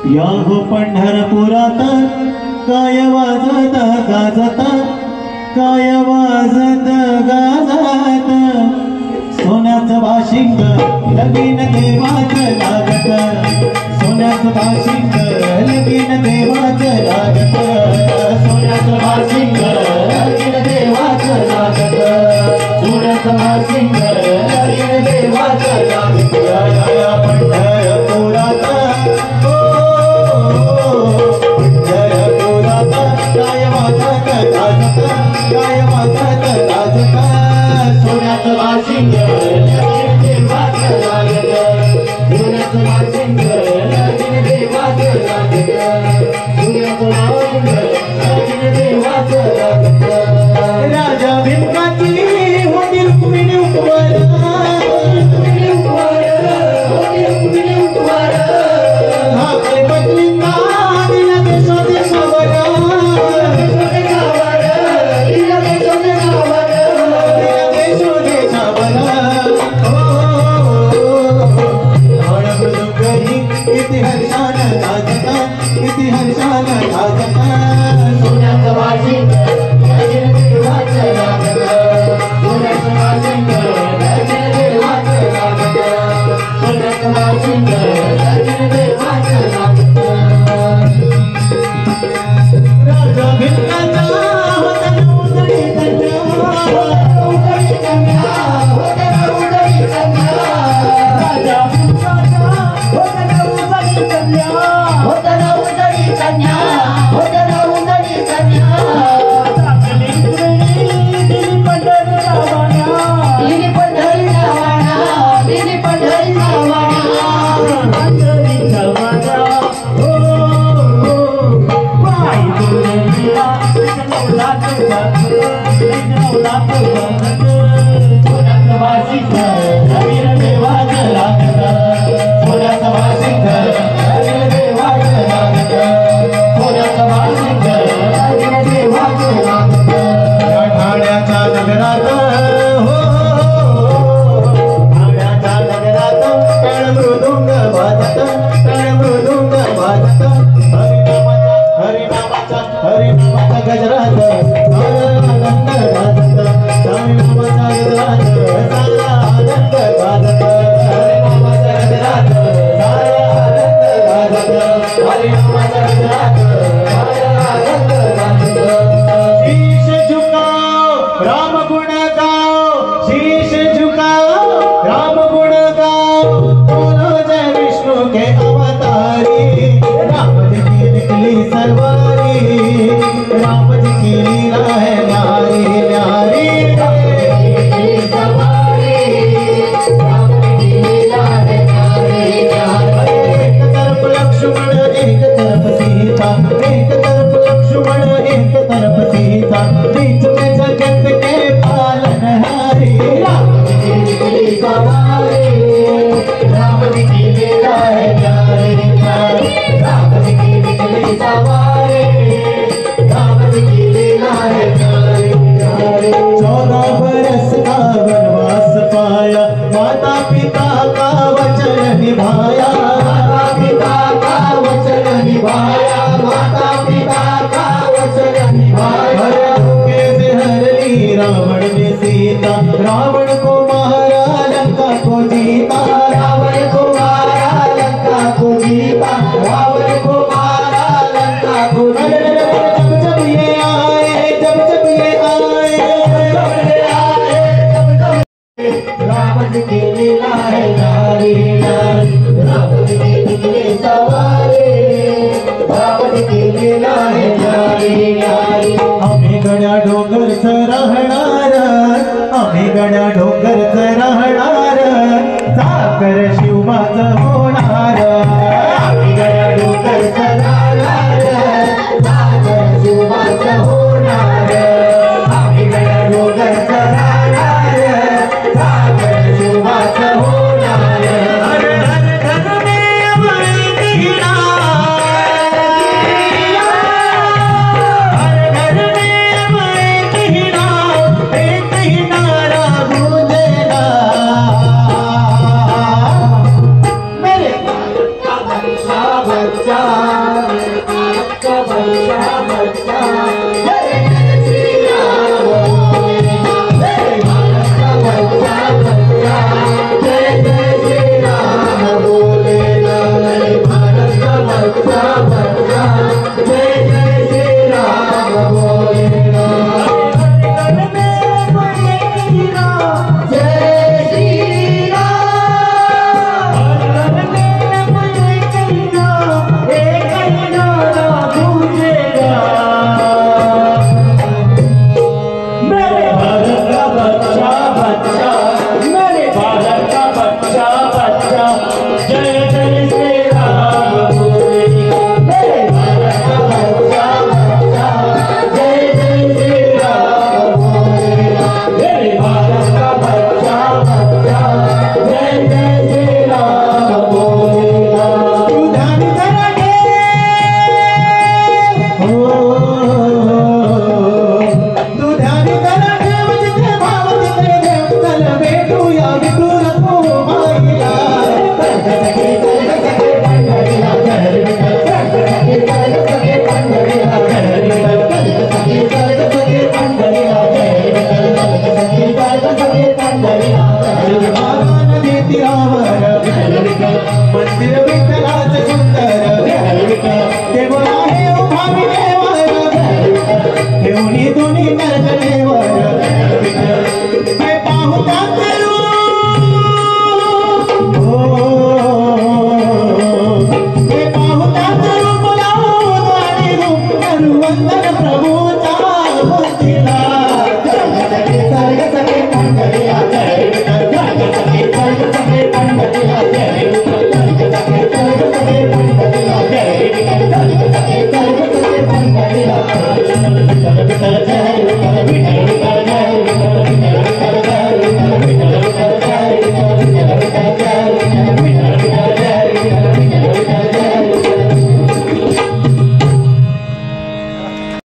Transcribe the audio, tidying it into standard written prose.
या हो पंढरपुरात काय वाजत गाजत, काय वाजत गाजत, सोन्याचं बाशिंग लगीन देवाचं लागत, सोन्याचं बाशिंग लगीन देवाचं लागत, सोन्याचं बाशिंग लगीन देवाचं लागत, सोन्याचं बाशिंग लगीन देवाचं लागत. या पंढरपुरात काय वाजत गाजत, काय वाजत गाजत, सोन्याचं बाशिंग लगीन देवाचं लागत, सोन्याचं बाशिंग लगीन देवाचं लागत, सोन्याचं बाशिंग लगीन देवाचं लागत. राजा भिंकाची होती रुक्मिणी उपवर, रावण को मारा लंका को जीता, रावण को मारा लंका को जीता, रावण को मारा लंका को जीता। जब जब ये आए, जब जब ये आए, जब ये आए, जब जब रावण की लीला है नारी नारी, रावण की लीला सवारी, रावण की लीला है नारी नारी। आम्ही गड्या डोंगर राहणार, आम्ही गड्या डोंगर राहणार, साखर शिवमाचं होणार, आम्ही गड्या डोंगर राहणार, साखर शिवमाचं होणार, आम्ही गड्या डोंगर राहणार, साखर शिवमाचं होणार। हर हर धर्मेव कीर्तिना, जा